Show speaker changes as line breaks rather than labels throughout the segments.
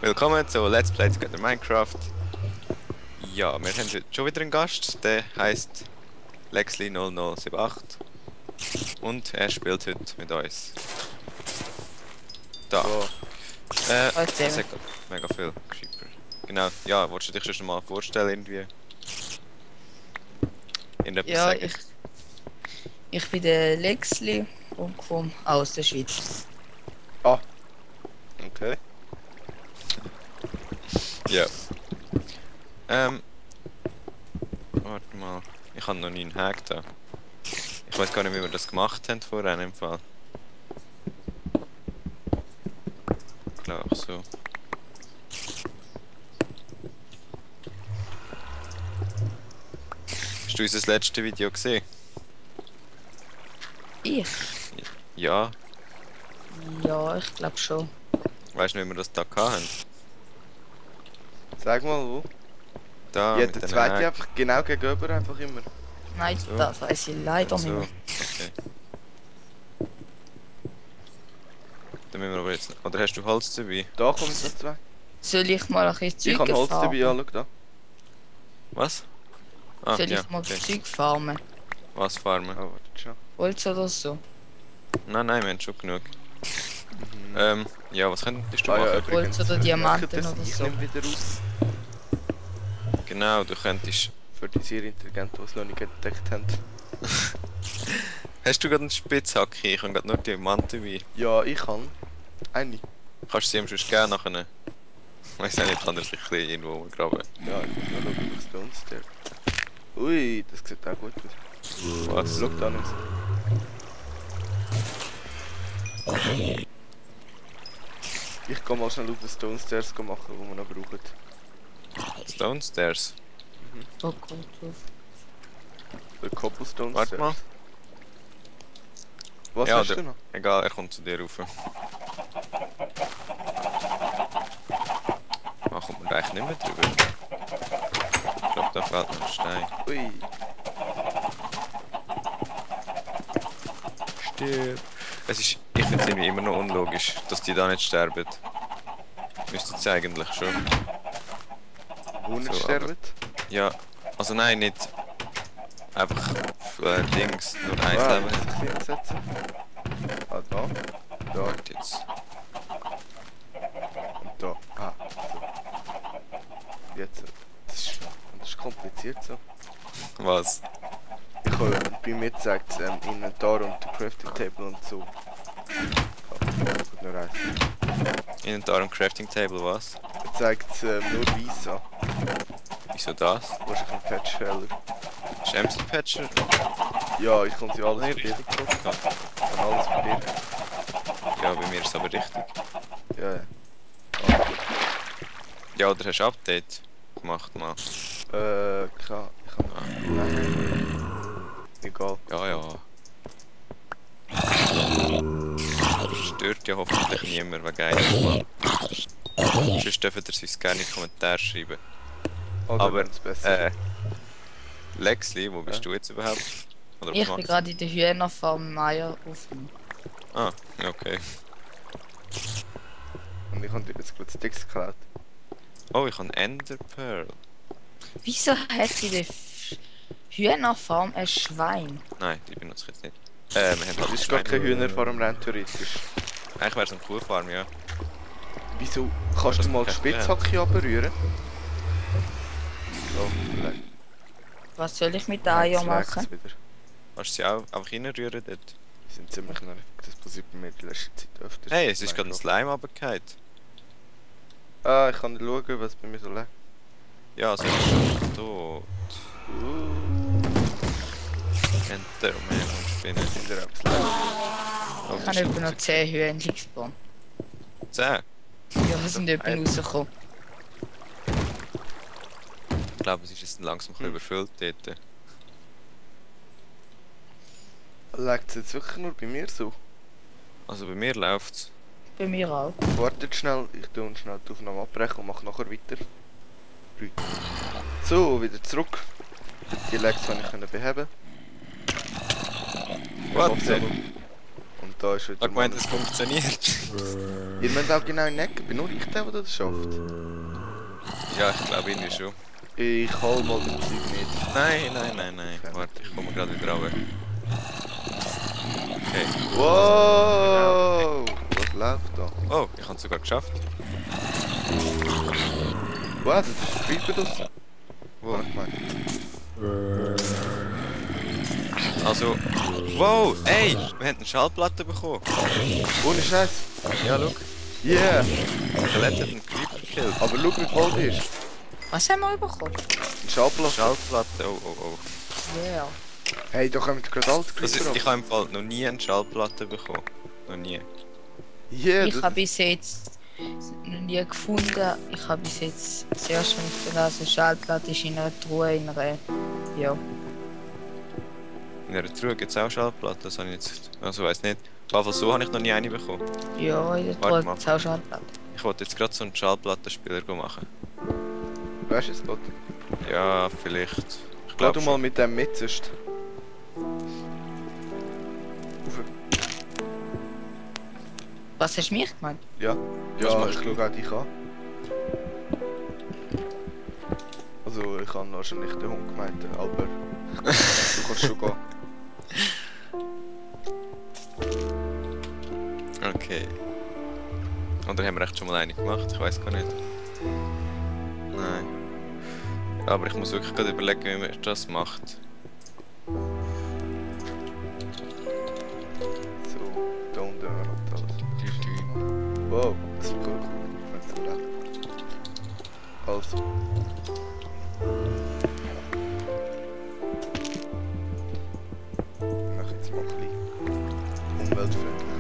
Willkommen zu Let's Play Together Minecraft. Ja, wir haben heute schon wieder einen Gast, der heisst Lexley0078 und er spielt heute mit uns. Da.
So.
Das hat mega viel Creeper. Genau, ja, wolltest du dich schon mal vorstellen irgendwie?
Ja, ich bin der Lexley und komme aus der Schweiz.
Ah. Okay.
Ja. Warte mal. Ich habe noch nie einen Hack da. Ich weiß gar nicht, wie wir das gemacht haben vorher im Fall. Ich glaube auch so. Hast du unser letztes Video gesehen?
Ich?
Ja.
Ja, ich glaube schon.
Weißt du, wie wir das da hatten?
Sag mal wo.
Da,
Ja,
mit
der
den
zweite
Hack.
einfach genau gegenüber einfach immer.
Nein,
So.
das weiß ich leider
So.
nicht
Okay. Dann müssen wir aber jetzt... Oder hast du Holz dabei?
Da kommen so zwei.
mehr. Soll ich mal ein bisschen
Ich
Zeug
habe Holz dabei, ja,
farmen?
schau da.
Was? Ah,
Soll
ja,
ich mal
okay.
Zeug farmen?
Was farmen?
Oh, warte schon.
Holz oder so?
Nein, wir haben schon genug. Ja, was könntest du
Ah, ja,
machen?
übrigens,
Holz oder Diamanten
das
oder
ich
so.
nehme wieder raus.
Genau, du könntest...
Für die sehr Intelligenten, die es noch nicht entdeckt haben.
Hast du gerade einen Spitzhacke? Ich habe gerade nur Diamanten dabei.
Ja, ich kann. Eine.
Kannst du sie ihm sonst gerne nachher? Ich weiß auch nicht, kann er sich ein bisschen irgendwo graben.
Ja, ich muss mal schauen, was da uns der. Ui, das sieht auch gut aus.
Was?
Schau da nicht. Ich kann mal schnell auf den Stone Stairs machen, die wir noch brauchen.
Stone Stairs.
Oh Gott, drauf.
Der Cobblestone
Warte
Stairs.
mal.
Was
Ja,
hast
der-
du noch?
Egal, er kommt zu dir rauf. Ah, kommt man da eigentlich nicht mehr drüber? Ich glaube, da fehlt noch ein Stein.
Ui.
Stirb. Ich finde es irgendwie immer noch unlogisch, dass die da nicht sterben. Müssten sie eigentlich schon.
Wo nicht
So,
sterben?
Ja, also nein, nicht einfach Dings, nur eins
Ah,
Leben.
muss ich hinsetzen? Ah, da. Da.
Warte jetzt.
Und da. Ah, so. Jetzt. Das ist kompliziert so.
Was?
Ich habe bei mir gezeigt, Inventar und Crafting Table und so. Oh, nur eins.
Inventar und Crafting Table, was?
Er zeigt nur weiß an.
Wieso das?
Wahrscheinlich ein Patch-Fehler.
Ist MC Patcher?
Ja, ich kann sie alles
Nee,
für dir.
richtig gut
Ich kann alles für dir.
Ja, bei mir ist es aber richtig.
Ja, ja.
Ja, oder hast du Update gemacht mal?
Ich kann. Nein. Egal.
Ja, ja. Stört ja hoffentlich niemand, wäre geil. Sonst dürft ihr es uns gerne in die Kommentare schreiben.
Oder
Aber,
wenn's besser.
Lexley, wo bist
Ja.
du jetzt überhaupt? Oder was
Ich bin
machst
gerade in der Hühnerfarm Meier auf.
du? Ah, okay.
Und ich habe dir jetzt kurz Text geklaut.
Oh, ich habe Ender Pearl.
Wieso hat sie in der Hühnerfarm ein Schwein?
Nein, die benutze ich jetzt nicht. Wir haben
Das
halt
ist gar kein
Schweine.
Hühner vor dem Rennen theoretisch.
Eigentlich wäre es eine Kuhfarm, ja.
Wieso? Kannst
das
du mal die
kann-
Spitzhacke abrühren? So, vielleicht.
Was soll ich mit den Eiern
Jetzt
machen?
wächst wieder.
Kannst du sie auch einfach reinrühren dort?
Die sind ziemlich nervig. Das passiert bei mir die letzte Zeit öfter.
Hey, es ist gerade ein Slime runtergefallen.
Ah, ich kann schauen, was bei mir so lag.
Ja, es ist schon tot. Enderman und Spinnen.
Sind wir etwas leer?
Oh,
Ich
das
habe
ist
etwa noch 10 Hühnchen gespawnt.
10.
Ja, wir sind etwa rausgekommen.
Ich glaube, es ist jetzt langsam ein bisschen überfüllt dort.
Legt es jetzt wirklich nur bei mir so?
Also bei mir läuft es.
Bei mir auch.
Wartet schnell, ich tue schnell die Aufnahme abbrechen und mache nachher weiter. 3. So, wieder zurück. Die Lags kann ich beheben.
What
Ich hoffe,
the-
und da ist wieder
Ich meine, das funktioniert.
Ihr müsst auch genau in die Ecke. Bin nur ich der das schafft.
Ja, ich glaube irgendwie schon.
Ich hol mal den Zeug mit.
Nein. Warte, ich komme gerade wieder runter. Okay.
Wow! Was läuft da?
Oh, ich habe es sogar geschafft.
Was? Das ist ein Creeper das?
Wo?
Ich meine.
Also, wow, ey, wir haben eine Schallplatte bekommen.
Ohne Scheiß.
Ja, schau.
Yeah!
Der Skelett hat einen Creeper gekillt.
Aber schau, wie voll die ist.
Was haben wir bekommen?
Ein Schallplatz.
Schallplatte, oh.
Ja.
Hey, da kommen gerade alle
Das ist,
Creeper
ich habe im Fall noch nie eine Schallplatte bekommen. Noch nie.
Yeah,
Ich habe bis jetzt noch nie gefunden. Ich habe bis jetzt sehr schön gefunden, also eine Schallplatte ist in einer Truhe, in einer... Ja.
In einer Truhe gibt es auch Schallplatten, das habe ich jetzt... Also weiss nicht. Aber so habe ich noch nie eine bekommen.
Ja, in der
Warte
Truhe
mal.
gibt es auch Schallplatten.
Ich wollte jetzt gerade so einen Schallplattenspieler machen.
Weißt du es, Gott?
Ja, vielleicht. Ich
Geh
glaube
du mal mit dem mit, sonst.
Was hast du mich gemeint?
Ja.
Was
Ja,
machst
ich
du?
schau auch dich an. Also, ich habe wahrscheinlich den Hund gemeint, aber du kannst schon gehen.
Okay. Oder haben wir echt schon mal eine gemacht? Ich weiß gar nicht. Nein. Aber ich muss wirklich gerade überlegen, wie man das macht.
So, da unten hat alles. Wow, das ist cool. Also. Ich mache jetzt mal ein bisschen umweltfreundlich.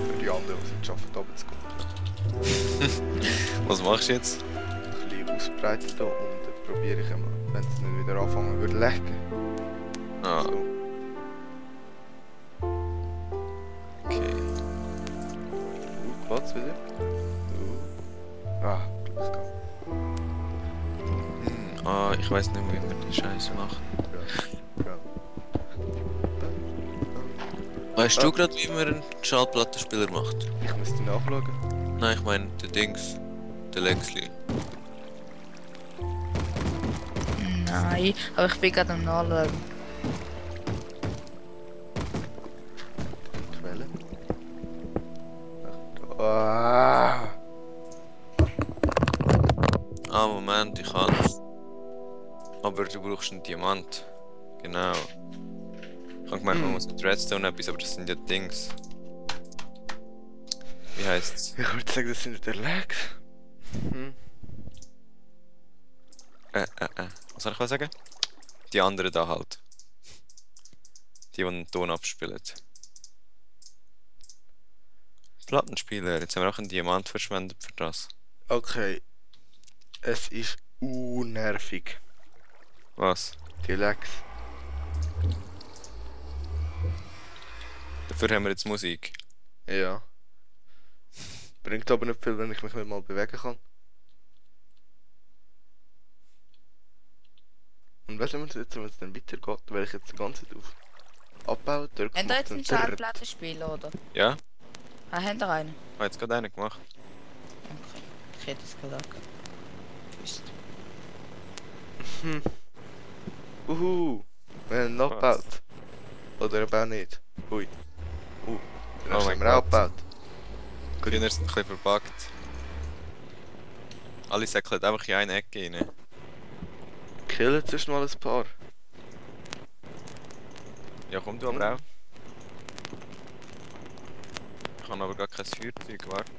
Für die anderen, die es schaffen, runterzukommen.
Was machst du jetzt?
Ein bisschen ausbreiten hier und dann probiere ich einmal, wenn es nicht wieder anfangen würde lecken.
Ah,
So.
okay.
Platz wieder. Ah, Glück gehabt.
Ah, ich weiß nicht mehr, wie man die Scheiße macht.
Ja.
Weißt du gerade, wie man einen Schallplattenspieler macht?
Ich müsste nachschauen.
Nein, ich meine, der Dings. Der Lexley.
Nein, aber ich bin gerade am Nachschauen.
Quelle. Ah.
Ah, Moment, ich kann's. Aber du brauchst einen Diamant. Genau. Ich habe gemeint, man muss mit Redstone etwas, aber das sind ja Dings. Wie heisst's?
Ich würde sagen, das sind der Legs. Hm.
Was soll ich sagen? Die anderen da halt. Die den Ton abspielen. Plattenspieler, jetzt haben wir auch einen Diamant verschwendet für das.
Okay. Es ist nervig.
Was?
Die Legs.
Dafür haben wir jetzt Musik.
Ja. Bringt aber nicht viel, wenn ich mich nicht mal bewegen kann. Und weißt du, wenn es dann weitergeht, wäre ich jetzt die ganze Zeit auf Abbauen, drücken.
Habt ihr jetzt einen Schallplattenspieler, oder?
Ja?
Ah, habt ihr einen?
Ich habe jetzt gerade einen gemacht.
Okay. Ich hätte es gerade auch gewusst.
Wir haben noch
Was?
gebaut. Oder aber auch nicht. Ui. Dann
Oh
haben
mein
wir auch
Gott.
gebaut.
Die sind ein bisschen verbuggt. Alle säckeln einfach in eine Ecke rein.
Killen zuerst mal ein paar.
Ja, komm du aber auch. Ich habe aber gar kein Feuerzeug, warte.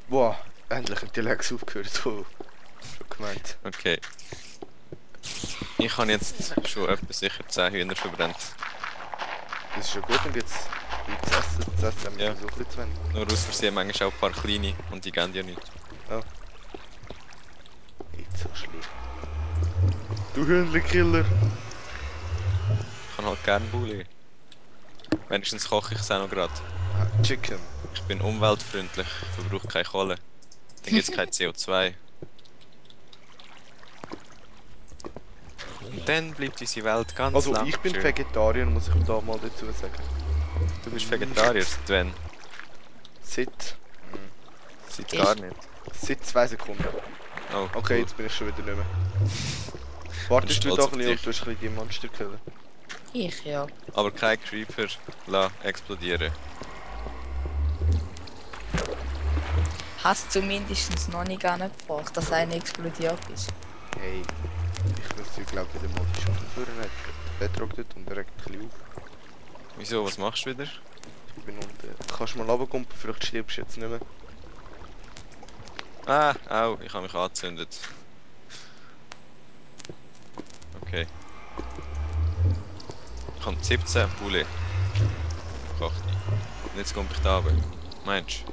Wow, endlich haben die Legs aufgehört. So. Schon gemeint.
Okay. Ich habe jetzt schon etwa sicher 10 Hühner verbrannt.
Das ist schon gut, dann gibt es zu essen. Das Essen haben wir
Ja.
so ein bisschen zu wenig.
Nur aus Versehen manchmal auch ein paar kleine und die gehen ja nicht.
Nicht so schlimm. Du Hühnerkiller!
Ich kann halt gerne Bulli. Wenigstens koche ich es auch noch gerade.
Ah, Chicken.
Ich bin umweltfreundlich, verbrauche keine Kohle. Dann gibt es kein CO2. dann bleibt unsere Welt ganz
Also
lang
ich bin
schön.
Vegetarier, muss ich da mal dazu sagen.
Du bist Vegetarier, seit wann?
Seit...
Seit
Ich-
gar nicht.
Seit 2 Sekunden.
Oh,
Okay,
cool.
jetzt bin ich schon wieder nicht mehr. Wartest du
stolz
doch
auf
ein bisschen
dich.
und du hast ein bisschen die Monster killen.
Ich ja.
Aber kein Creeper la explodieren.
Hast zumindest noch nicht angebracht, dass einer explodiert ist.
Hey, ich muss dir glaube ich wieder mal die Schuhe führen. Der trocknet und der regt ein bisschen auf.
Wieso, was machst du wieder?
Ich bin unten. Kannst du mal runterkommen, vielleicht stirbst du jetzt nicht mehr.
Ah, au, ich habe mich angezündet. Okay. Ich habe 17 Poulet. Kocht. Und jetzt komme ich da runter. Meinst du?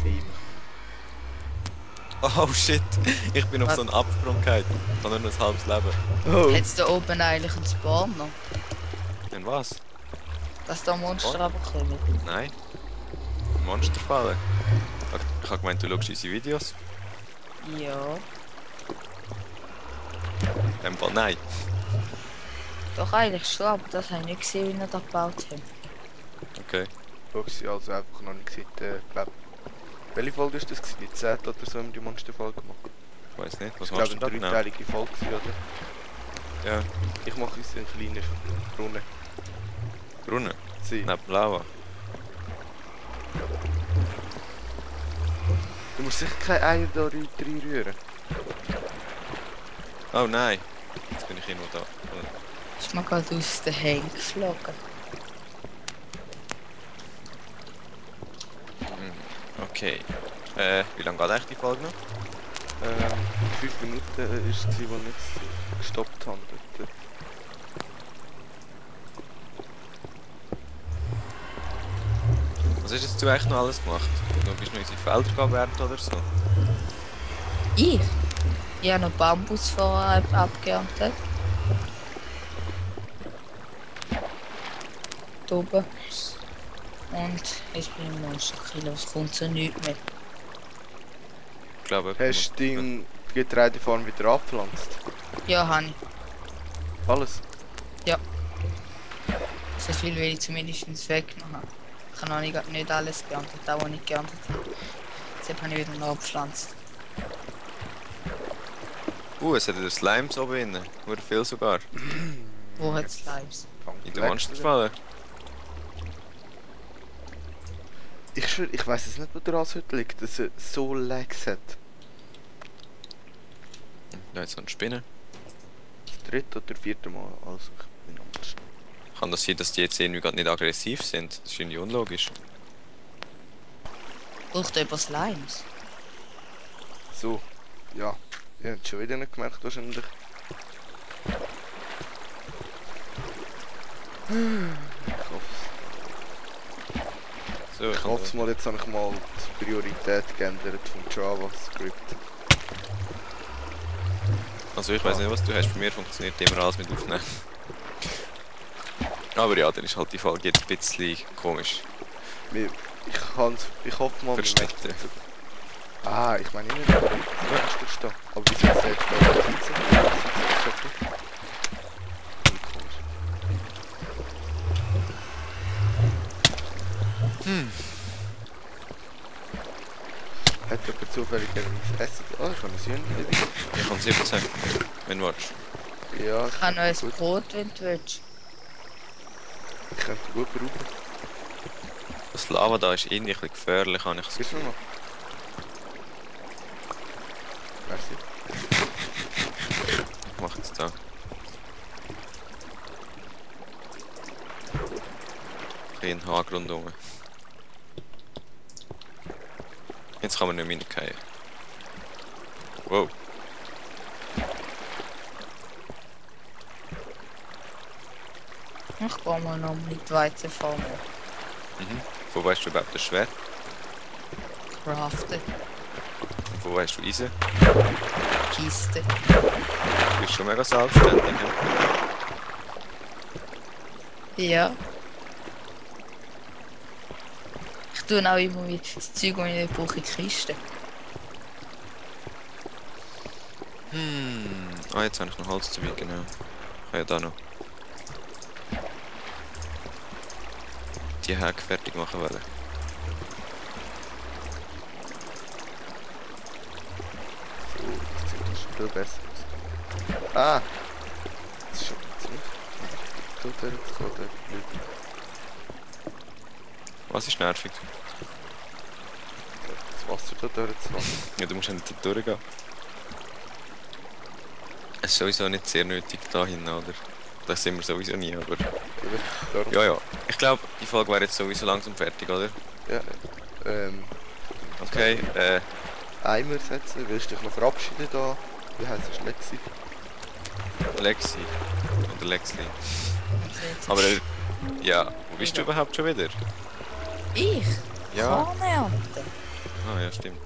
7.
Oh shit, ich bin auf
Was?
so einen Absprung gefallen. Ich habe nur noch ein halbes Leben.
Oh!
Hat's da oben eigentlich einen Spawner?
Und was?
Dass da Monster
Oh.
runterkommen?
Nein. Monsterfallen. Ich habe gemeint, du schaust unsere Videos.
Ja.
In dem Fall nein.
Doch eigentlich schon, aber das habe ich nicht gesehen, wie wir da gebaut haben.
Okay.
Foxy also einfach noch nicht gesehen, glaub. Welche Folge ist das gewesen? Die 10. oder so haben die Monsterfolge gemacht.
Ich weiß nicht, was
Ich
machst
glaube
du
eine
da genau?
dreiteilige Folge gewesen, oder?
Ja,
Ich mache uns einen kleinen Brunnen.
Brunnen.
Sie.
Neben Lava.
Du musst sicher keine Eier da reinrühren.
Oh nein. Jetzt bin ich immer da.
Ist mir gerade aus den Händen geflogen.
Okay. Wie lange geht eigentlich die Folge noch?
5 Minuten ist es, wo ich gestoppt habe. Dort.
Was hast jetzt du eigentlich noch alles gemacht? Du bist noch unsere Felder gewährt oder so?
Ich? Ich habe noch Bambus vorher abgeerntet. Da oben. Und jetzt bin ich Monsterkiller, es kommt so nichts mehr.
Ich glaube,
Hast du deine Getreidefarm wieder abgepflanzt?
Ja, habe ich.
Alles?
So viel will ich zumindest weggenommen haben. Ich habe noch nicht alles geerntet, auch was ich geerntet habe. Deshalb habe ich wieder noch abgepflanzt.
es hat wieder Slimes oben drin. Nur viel sogar.
Wo hat es Lives?
In der Monsterfalle.
Ich schwör, ich weiss es nicht, wo der Rashütte liegt, dass er so Lags hat.
Da ist so eine Spinne.
Das 3. oder 4. Mal, also ich bin anders.
Kann das sein, dass die jetzt irgendwie gerade nicht aggressiv sind? Das ist irgendwie unlogisch.
Braucht jemand Slimes?
So, ja. Ihr habt schon wieder nicht gemerkt wahrscheinlich. Ich hoffe
So,
Ich hoffe mal, jetzt habe ich mal die Priorität geändert vom JavaScript.
Also ich weiß nicht, was du hast. Bei mir funktioniert immer alles mit Aufnehmen. Aber ja, dann ist halt die Folge jetzt ein bisschen komisch.
Ich hoffe mal,
Verschnitten.
Ah, ich meine nicht, aber du stehen. Aber wie soll es jetzt da sitzen? Komisch. Hat jemand zufälligerweise Essen? Ah, ich habe ein Söhnchen.
Ich habe 17, wenn du willst.
Ja,
Ich habe noch ein
gut.
Brot, wenn du willst.
Ich könnte gut brauchen.
Das Lava da ist irgendwie ein bisschen gefährlich, habe ich das
Gibst du
Gefühl.
noch? Merci.
Ich mache jetzt da. Ein bisschen Hag rundherum. Jetzt kann man nicht mehr reingehen. Wow.
Ich gehe mal noch mit Weizenfarmer
Mhm. Wo weißt du überhaupt das Schwert?
craften.
Und wo weißt du Eisen?
Kiste.
Du bist schon mega selbstständig. Ja?
Ja. Ich tue auch immer wieder das Zeug, das ich nicht brauche, in die Kiste.
Ah, jetzt habe ich noch Holz dabei, genau. kann ja da noch die Hack fertig machen wollen.
So, das sieht doch schon viel besser aus. Ah! Das ist schon ziemlich. Da nicht.
Was ist nervig?
Das Wasser da durchzufahren.
Ja, du musst ja nicht durchgehen. Es ist sowieso nicht sehr nötig da hin, oder? Das sind wir sowieso nie, aber...
Darum.
Ja, ja. Ich glaube, die Folge wäre jetzt sowieso langsam fertig, oder?
Ja,
Okay,
Eimer setzen, willst du dich noch verabschieden da? Wie heisst es, Lexi?
Lexi. Oder Lexi. Aber, ja, wo bist du überhaupt schon wieder?
Ich?
Ja.
Vorne unten.
Ah, ja, stimmt.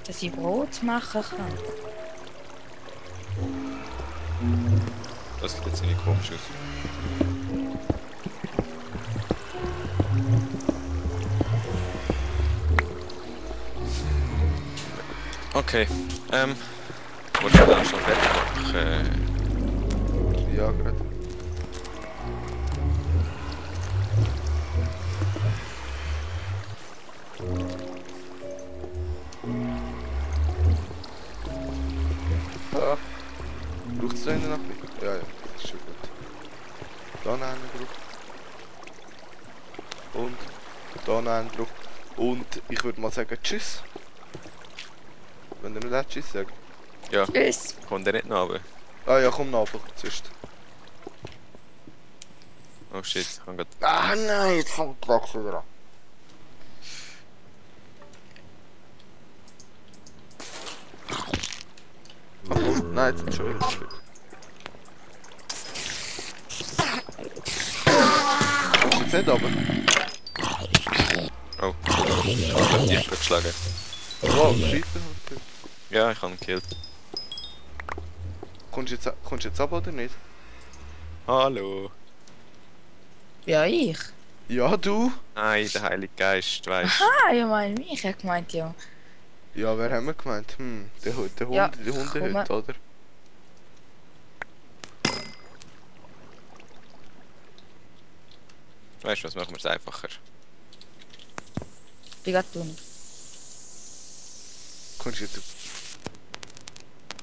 Dass ich Brot machen kann.
Das sieht jetzt nicht komisch aus. Okay, wolltest du dann schon fertig machen?
Ja, gerade. Ah. Braucht es da hinten noch ein bisschen? Ja, ja, das ist schon gut. Da noch einen drauf. Und da noch einen drauf. Und ich würde mal sagen Tschüss. Wenn du nicht auch Tschüss sagen.
Ja,
Tschüss.
kommt der nicht noch runter?
Ah ja, komm nach, sonst.
Oh shit, ich kann grad...
Ah nein, jetzt fängt die Wachse wieder an. Oh, nein, jetzt schon wieder. Kommst du jetzt nicht runter?
Oh, ich hab dich geschlagen.
Wow, Creeper.
Ja, ich habe ihn gekillt.
Kommst du jetzt runter oder nicht?
Hallo.
Ja, ich.
Ja, du?
Nein, der Heilige Geist, weißt du.
Ah, ich meine mich. Ich hab gemeint, ja.
Ja, wer haben wir gemeint? Der Hund,
Ja,
der Hundehütte,
komm.
oder?
Weißt du, was machen wir es einfacher?
Bin grad tun.
Kommst du jetzt...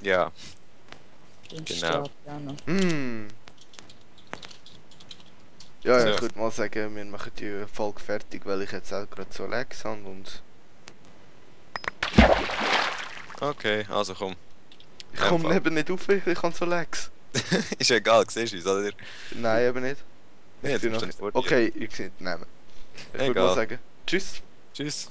Ja,
Den
Genau.
Stab ja noch.
Ja,
So.
ich würde mal sagen, wir machen die Folge fertig, weil ich jetzt auch gerade so Lags habe und...
okay, also komm.
Ich komme
Fall.
eben nicht auf, ich habe so Lags.
Ist egal, siehst du es, oder?
Nein, eben nicht.
Nee,
Ich tu
jetzt
noch
musst du
nicht.
vor dir.
Okay, ich sehe den Namen. Ich würde
Egal.
mal sagen, tschüss.
Tschüss.